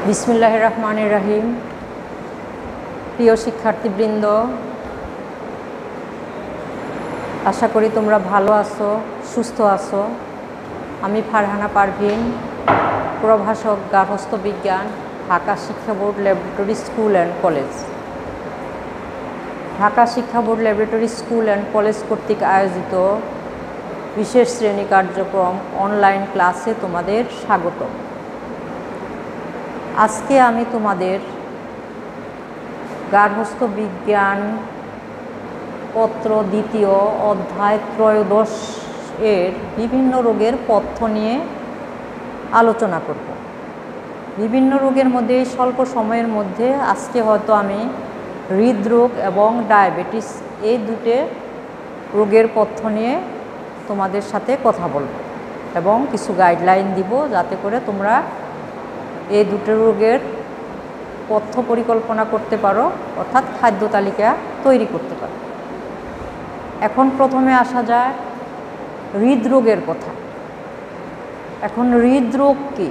বিসমিল্লাহির রহমানির রহিম। প্রিয় শিক্ষার্থীবৃন্দ, আশা করি তোমরা ভালো আছো, সুস্থ আছো। আমি ফারহানা পারভিন, প্রভাষক গার্হস্থ্য বিজ্ঞান, ঢাকা শিক্ষা board laboratory school and college. Dhaka শিক্ষা board laboratory school and college কর্তৃক আয়োজিত বিশেষ শ্রেণী কার্যক্রম অনলাইন ক্লাসে তোমাদের স্বাগত। আজকে আমি তোমাদের গার্হস্থ্য বিজ্ঞান পত্র দ্বিতীয় অধ্যায় 13 এর বিভিন্ন রোগের পথ্য নিয়ে আলোচনা করব। বিভিন্ন রোগের মধ্যে স্বল্প সময়ের মধ্যে আজকে হয়তো আমি হৃদরোগ এবং ডায়াবেটিস এই দুটো রোগের পথ্য নিয়ে তোমাদের সাথে কথা বলবো এবং কিছু গাইডলাইন দিব যাতে করে তোমরা এই দুটো রোগের পথ্য পরিকল্পনা করতে পারো, অর্থাৎ খাদ্য তালিকা তৈরি করতে পারো। এখন প্রথমে আসা যায় হৃদরোগের কথা। এখন হৃদরোগ কি?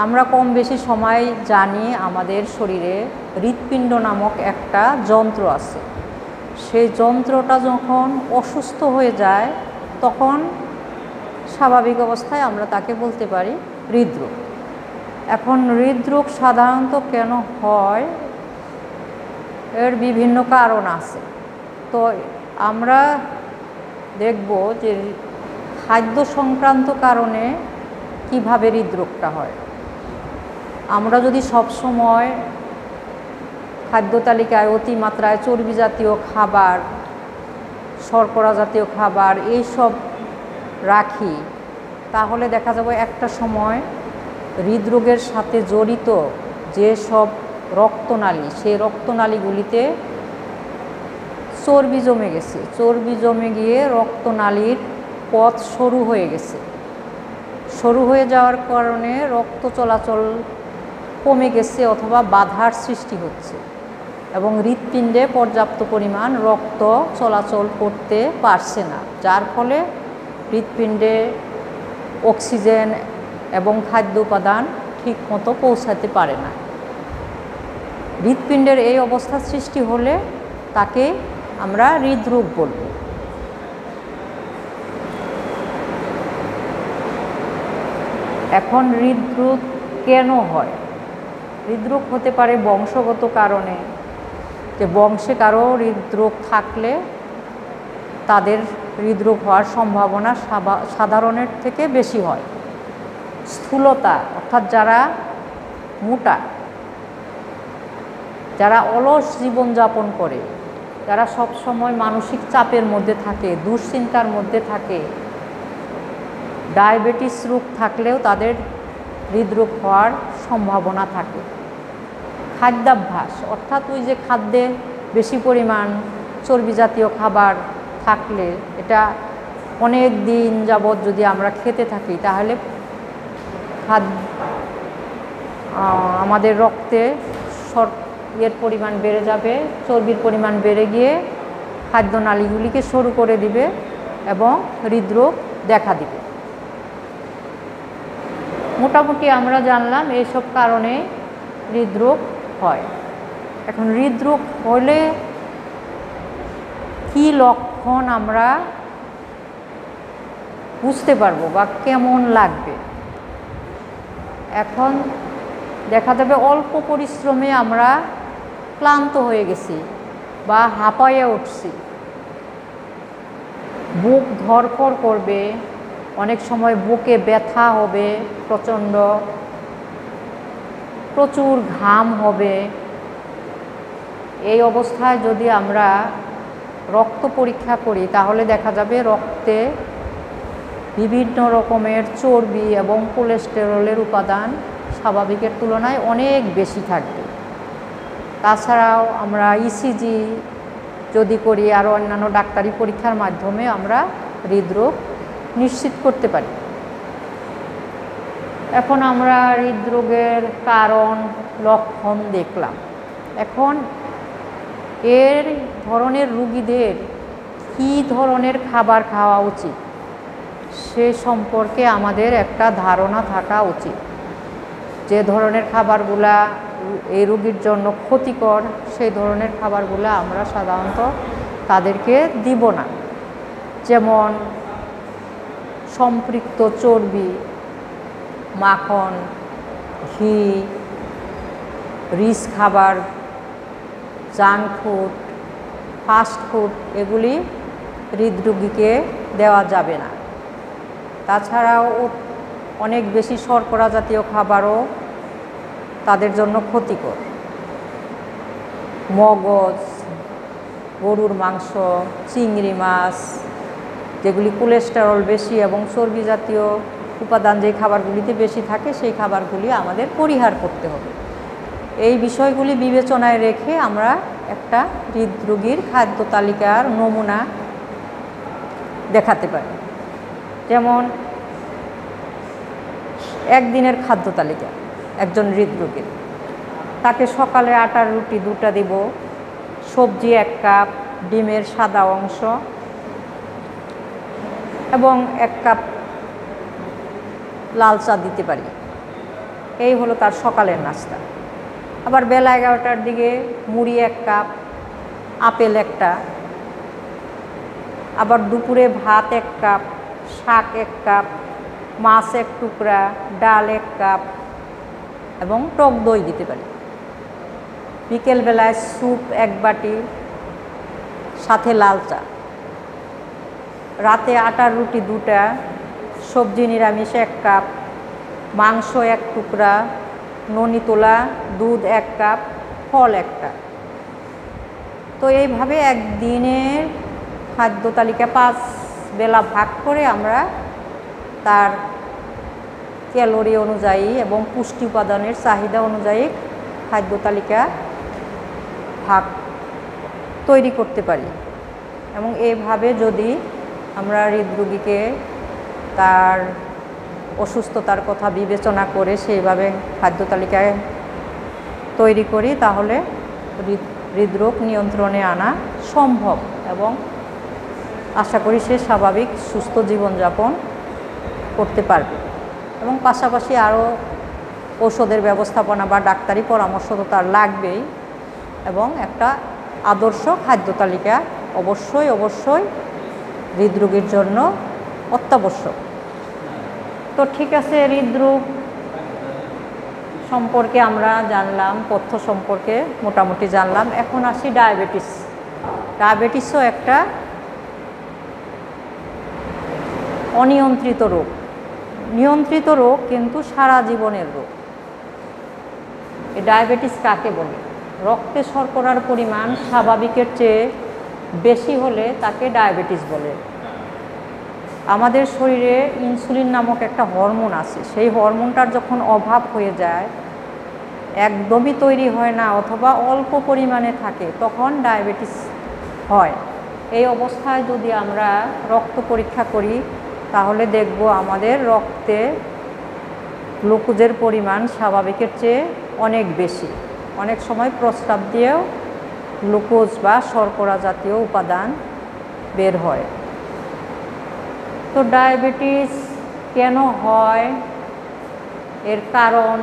আমরা কম বেশি সময় জানি আমাদের শরীরে হৃৎপিণ্ড নামক একটা যন্ত্র আছে। সেই যন্ত্রটা যখন অসুস্থ হয়ে যায় তখন স্বাভাবিক অবস্থায় আমরা তাকে বলতে পারি হৃদরোগ। এখন হৃদরোগ সাধারণত কেন হয় এর বিভিন্ন কারণ আছে। তো আমরা দেখব যে খাদ্য সংক্রান্ত কারণে কিভাবে হৃদরোগটা হয়। আমরা যদি সব সময় খাদ্য তালিকায় অতিমাত্রায় চর্বি জাতীয় খাবার, শর্করা জাতীয় খাবার এইসব রাখি, তাহলে দেখা যাবে একটা সময় হৃদরোগের সাথে জড়িত যেসব রক্তনালী, সেই রক্তনালীগুলিতে চর্বি জমে গেছে। চর্বি জমে গিয়ে রক্তনালীর পথ সরু হয়ে গেছে। সরু হয়ে যাওয়ার কারণে রক্ত চলাচল কমে গেছে অথবা বাধার সৃষ্টি হচ্ছে এবং হৃৎপিণ্ডে পর্যাপ্ত পরিমাণ রক্ত চলাচল করতে পারছে না, যার ফলে হৃৎপিণ্ডে অক্সিজেন এবং খাদ্য উপাদান ঠিকমতো পৌঁছাতে পারে না। হৃৎপিণ্ডের এই অবস্থা সৃষ্টি হলে তাকে আমরা হৃদরোগ বলব। এখন হৃদরোগ কেন হয়? হৃদরোগ হতে পারে বংশগত কারণে, যে বংশে কারো হৃদরোগ থাকলে তাদের হৃদরোগ হওয়ার সম্ভাবনা সাধারণের থেকে বেশি হয়। স্থূলতা, অর্থাৎ যারা মোটা, যারা অলস জীবনযাপন করে, যারা সব সময় মানসিক চাপের মধ্যে থাকে, দুশ্চিন্তার মধ্যে থাকে, ডায়াবেটিস রোগ থাকলেও তাদের হৃদরোগ হওয়ার সম্ভাবনা থাকে। খাদ্যাভ্যাস, অর্থাৎ ওই যে খাদ্যে বেশি পরিমাণ চর্বি জাতীয় খাবার থাকলে, এটা অনেক দিন যাবৎ যদি আমরা খেতে থাকি তাহলে আমাদের রক্তে এর পরিমাণ বেড়ে যাবে, চর্বির পরিমাণ বেড়ে গিয়ে খাদ্যনালীগুলিকে সরু করে দিবে এবং হৃদরোগ দেখা দিবে। মোটামুটি আমরা জানলাম এইসব কারণে হৃদরোগ হয়। এখন হৃদরোগ হলে কি লক্ষণ আমরা বুঝতে পারবো বা কেমন লাগবে? এখন দেখা যাবে অল্প পরিশ্রমে আমরা ক্লান্ত হয়ে গেছি বা হাঁপায়ে উঠছি, বুক ধড়ফড় করবে, অনেক সময় বুকে ব্যথা হবে, প্রচুর ঘাম হবে। এই অবস্থায় যদি আমরা রক্ত পরীক্ষা করি তাহলে দেখা যাবে রক্তে বিভিন্ন রকমের চর্বি এবং কোলেস্টেরলের উপাদান স্বাভাবিকের তুলনায় অনেক বেশি থাকবে। তাছাড়াও আমরা ইসিজি যদি করি, আরও অন্যান্য ডাক্তারি পরীক্ষার মাধ্যমে আমরা হৃদরোগ নিশ্চিত করতে পারি। এখন আমরা হৃদরোগের কারণ, লক্ষণ দেখলাম। এখন এর ধরনের রোগীদের কী ধরনের খাবার খাওয়া উচিত সে সম্পর্কে আমাদের একটা ধারণা থাকা উচিত। যে ধরনের খাবারগুলা এই রোগীর জন্য ক্ষতিকর সেই ধরনের খাবারগুলো আমরা সাধারণত তাদেরকে দিব না। যেমন সম্পৃক্ত চর্বি, মাখন, ঘি, রিচ খাবার, জাঙ্ক ফুড, ফাস্ট ফুড এগুলি হৃদরোগীকে দেওয়া যাবে না। তাছাড়াও অনেক বেশি শর্করা জাতীয় খাবারও তাদের জন্য ক্ষতিকর। মগজ, গরুর মাংস, চিংড়ি মাছ, যেগুলি কোলেস্টেরল বেশি এবং চর্বি জাতীয় উপাদান যে খাবারগুলিতে বেশি থাকে সেই খাবারগুলি আমাদের পরিহার করতে হবে। এই বিষয়গুলি বিবেচনায় রেখে আমরা একটা হৃদরোগীর খাদ্য তালিকার নমুনা দেখাতে পারি। যেমন একদিনের খাদ্য তালিকা একজন হৃদরোগীর, তাকে সকালে আটার রুটি 2টা দিব, সবজি 1 কাপ, ডিমের সাদা অংশ এবং 1 কাপ লাল চা দিতে পারি। এই হলো তার সকালের নাস্তা। আবার বেলা 11টার দিকে মুড়ি 1 কাপ, আপেল 1টা, আবার দুপুরে ভাত 1 কাপ, শাক 1 কাপ, মাছ 1 টুকরা, ডাল 1 কাপ এবং টক দই দিতে পারি। বিকেলবেলায় স্যুপ 1 বাটি, সাথে লাল চা। রাতে আটার রুটি 2টা, সবজি নিরামিষ 1 কাপ, মাংস 1 টুকরা, ননি তোলা দুধ 1 কাপ, ফল 1টা। তো এইভাবে একদিনের খাদ্য তালিকা 5 বেলা ভাগ করে আমরা তার ক্যালোরি অনুযায়ী এবং পুষ্টি উপাদানের চাহিদা অনুযায়ী খাদ্য তালিকা ভাগ তৈরি করতে পারি। এবং এইভাবে যদি আমরা হৃদরোগীকে তার অসুস্থতার কথা বিবেচনা করে সেইভাবে খাদ্য তালিকায় তৈরি করি, তাহলে হৃদরোগ নিয়ন্ত্রণে আনা সম্ভব এবং আশা করি সে স্বাভাবিক সুস্থ জীবনযাপন করতে পারবে। এবং পাশাপাশি আরও ঔষধের ব্যবস্থাপনা বা ডাক্তারি পরামর্শ তো তার লাগবেই, এবং একটা আদর্শ খাদ্য তালিকা অবশ্যই হৃদরোগীর জন্য অত্যাবশ্যক। তো ঠিক আছে, হৃদরোগ সম্পর্কে আমরা জানলাম, তথ্য সম্পর্কে মোটামুটি জানলাম। এখন আসি ডায়াবেটিস। ডায়াবেটিসও একটা অনিয়ন্ত্রিত রোগ। নিয়ন্ত্রিত রোগ কিন্তু সারা জীবনের রোগ। এই ডায়াবেটিস কাকে বলে? রক্তে শর্করার পরিমাণ স্বাভাবিকের চেয়ে বেশি হলে তাকে ডায়াবেটিস বলে। আমাদের শরীরে ইনসুলিন নামক একটা হরমোন আছে, সেই হরমোনটার যখন অভাব হয়ে যায়, একদমই তৈরি হয় না অথবা অল্প পরিমাণে থাকে, তখন ডায়াবেটিস হয়। এই অবস্থায় যদি আমরা রক্ত পরীক্ষা করি তাহলে দেখব আমাদের রক্তে গ্লুকোজের পরিমাণ স্বাভাবিকের চেয়ে অনেক বেশি। অনেক সময় প্রস্রাব দিয়েও গ্লুকোজ বা শর্করা জাতীয় উপাদান বের হয়। তো ডায়াবেটিস কেন হয়, এর কারণ,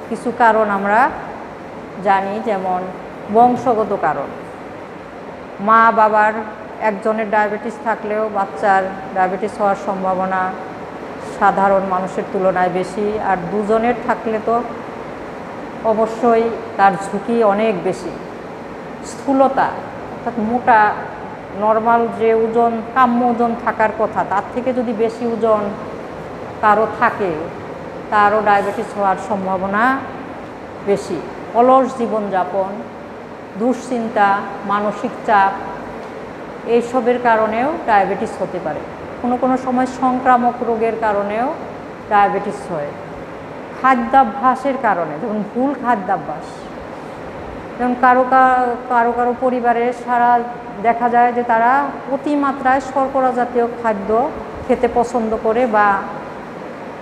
কিছু কারণ আমরা জানি, যেমন বংশগত কারণ। মা বাবার একজনের ডায়াবেটিস থাকলেও বাচ্চার ডায়াবেটিস হওয়ার সম্ভাবনা সাধারণ মানুষের তুলনায় বেশি, আর 2 জনের থাকলে তো অবশ্যই তার ঝুঁকি অনেক বেশি। স্থূলতা, অর্থাৎ মোটা, নর্মাল যে ওজন, কাম্য ওজন থাকার কথা তার থেকে যদি বেশি ওজন কারো থাকে, তারও ডায়াবেটিস হওয়ার সম্ভাবনা বেশি। অলস জীবনযাপন, দুশ্চিন্তা, মানসিক চাপ, এইসবের কারণেও ডায়াবেটিস হতে পারে। কোনো সময় সংক্রামক রোগের কারণেও ডায়াবেটিস হয়। খাদ্যাভ্যাসের কারণে, যেমন ভুল খাদ্যাভ্যাস, যেমন কারো পরিবারে দেখা যায় যে তারা অতিমাত্রায় শর্করা জাতীয় খাদ্য খেতে পছন্দ করে, বা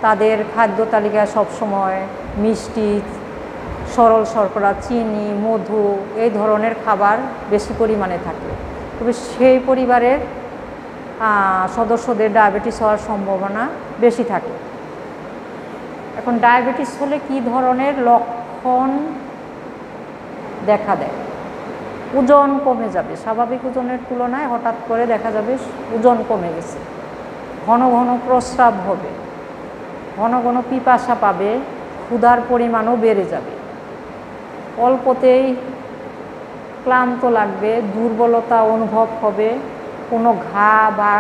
তাদের খাদ্য তালিকায় সবসময় মিষ্টি, সরল শর্করা, চিনি, মধু এই ধরনের খাবার বেশি পরিমাণে থাকে। তবে সেই পরিবারের সদস্যদের ডায়াবেটিস হওয়ার সম্ভাবনা বেশি থাকে। এখন ডায়াবেটিস হলে কি ধরনের লক্ষণ দেখা দেয়? ওজন কমে যাবে, স্বাভাবিক ওজনের তুলনায় হঠাৎ করে দেখা যাবে ওজন কমে গেছে, ঘন ঘন প্রস্রাব হবে, ঘন ঘন পিপাসা পাবে, ক্ষুধার পরিমাণও বেড়ে যাবে, অল্পতেই ক্লান্ত লাগবে, দুর্বলতা অনুভব হবে, কোনো ঘা বা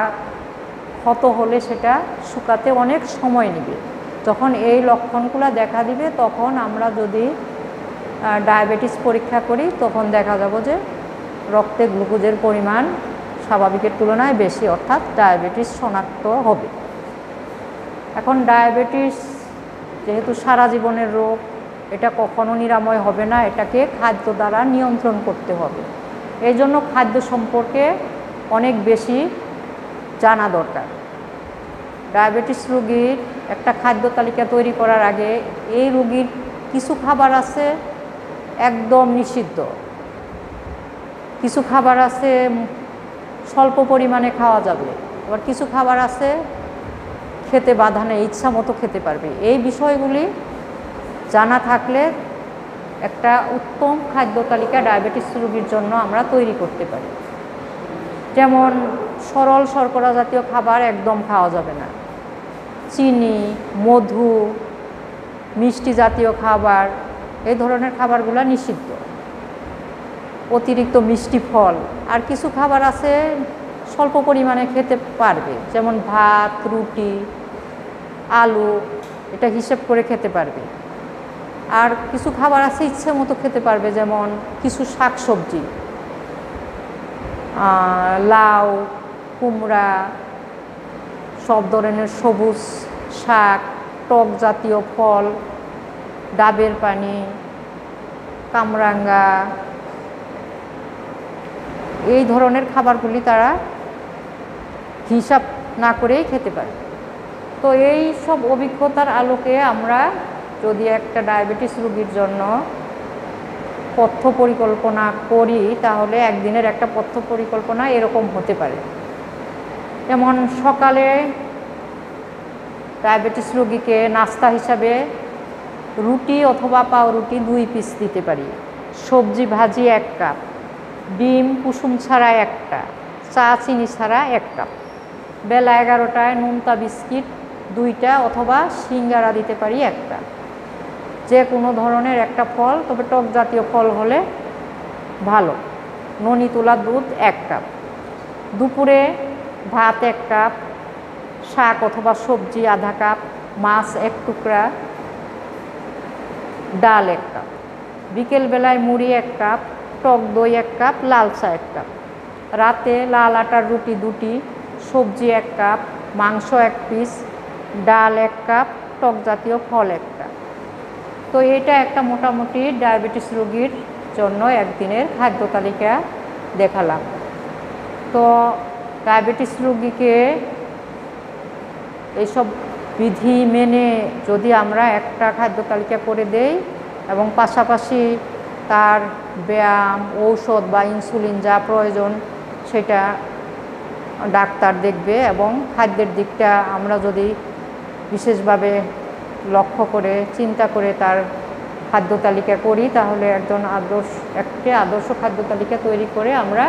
ক্ষত হলে সেটা শুকাতে অনেক সময় নেবে। যখন এই লক্ষণগুলো দেখা দিবে তখন আমরা যদি ডায়াবেটিস পরীক্ষা করি তখন দেখা যাব যে রক্তে গ্লুকোজের পরিমাণ স্বাভাবিকের তুলনায় বেশি, অর্থাৎ ডায়াবেটিস শনাক্ত হবে। এখন ডায়াবেটিস যেহেতু সারা জীবনের রোগ, এটা কখনো নিরাময় হবে না, এটাকে খাদ্য দ্বারা নিয়ন্ত্রণ করতে হবে। এই জন্য খাদ্য সম্পর্কে অনেক বেশি জানা দরকার। ডায়াবেটিস রোগীর একটা খাদ্য তালিকা তৈরি করার আগে এই রোগীর কিছু খাবার আছে একদম নিষিদ্ধ, কিছু খাবার আছে স্বল্প পরিমাণে খাওয়া যাবে, আবার কিছু খাবার আছে খেতে বাধা নেই, ইচ্ছা মতো খেতে পারবে। এই বিষয়গুলি জানা থাকলে একটা উত্তম খাদ্য তালিকা ডায়াবেটিস রোগীর জন্য আমরা তৈরি করতে পারি। যেমন সরল শর্করা জাতীয় খাবার একদম খাওয়া যাবে না, চিনি, মধু, মিষ্টি জাতীয় খাবার, এই ধরনের খাবারগুলো নিষিদ্ধ। অতিরিক্ত মিষ্টি ফল, আর কিছু খাবার আছে স্বল্প পরিমাণে খেতে পারবে, যেমন ভাত, রুটি, আলু, এটা হিসেব করে খেতে পারবে। আর কিছু খাবার আছে ইচ্ছে মতো খেতে পারবে, যেমন কিছু শাকসবজি, লাউ, কুমড়া, সব ধরনের সবুজ শাক, টক জাতীয় ফল, ডাবের পানি, কামরাঙ্গা, এই ধরনের খাবারগুলি তারা হিসাব না করেই খেতে পারে। তো এই সব অভিজ্ঞতার আলোকে আমরা যদি একটা ডায়াবেটিস রোগীর জন্য পথ্য পরিকল্পনা করি তাহলে একদিনের একটা পথ্য পরিকল্পনা এরকম হতে পারে। যেমন সকালে ডায়াবেটিস রোগীকে নাস্তা হিসাবে রুটি অথবা পাউরুটি 2 পিস দিতে পারি, সবজি ভাজি 1 কাপ, ডিম কুসুম ছাড়া 1টা, চা চিনি ছাড়া 1 কাপ। বেলা 11টায় নোনতা বিস্কিট 2টা অথবা সিঙ্গারা দিতে পারি 1টা। যে কোনো ধরনের একটা ফল, তবে টক জাতীয় ফল হলে ভালো। ননি তোলা দুধ 1 কাপ। দুপুরে ভাত 1 কাপ, শাক অথবা সবজি আধা কাপ, মাছ 1 টুকরা, ডাল 1 কাপ। বিকেলবেলায় মুড়ি 1 কাপ, টক দই 1 কাপ, লাল চা 1 কাপ। রাতে লাল আটার রুটি 2টি, সবজি 1 কাপ, মাংস 1 পিস, ডাল 1 কাপ, টক জাতীয় ফল 1 কাপ। তো এটা একটা মোটামুটি ডায়াবেটিস রোগীর জন্য একদিনের খাদ্য তালিকা দেখালাম। তো ডায়াবেটিস রোগীকে এইসব বিধি মেনে যদি আমরা একটা খাদ্য তালিকা করে দেই এবং পাশাপাশি তার ব্যায়াম, ঔষধ বা ইনসুলিন যা প্রয়োজন সেটা ডাক্তার দেখবে, এবং খাদ্যের দিকটা আমরা যদি বিশেষভাবে লক্ষ্য করে চিন্তা করে তার খাদ্য তালিকা করি তাহলে একটি আদর্শ খাদ্য তালিকা তৈরি করে আমরা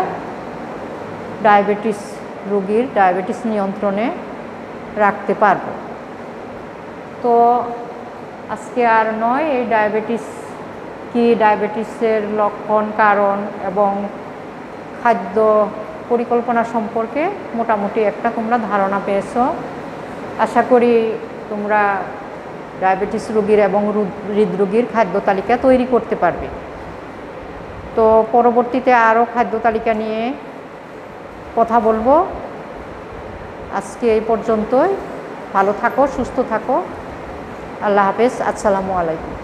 ডায়াবেটিস রোগীর ডায়াবেটিস নিয়ন্ত্রণে রাখতে পারব। তো আজকে আর নয়, এই ডায়াবেটিস কি, ডায়াবেটিসের লক্ষণ, কারণ এবং খাদ্য পরিকল্পনা সম্পর্কে মোটামুটি একটা তোমরা ধারণা পেয়েছো। আশা করি তোমরা ডায়াবেটিস রোগীর এবং হৃদরোগীর খাদ্য তালিকা তৈরি করতে পারবে। তো পরবর্তীতে আরও খাদ্য তালিকা নিয়ে কথা বলবো। আজকে এই পর্যন্তই। ভালো থাকো, সুস্থ থাকো। আল্লাহ হাফেজ। আসসালামু আলাইকুম।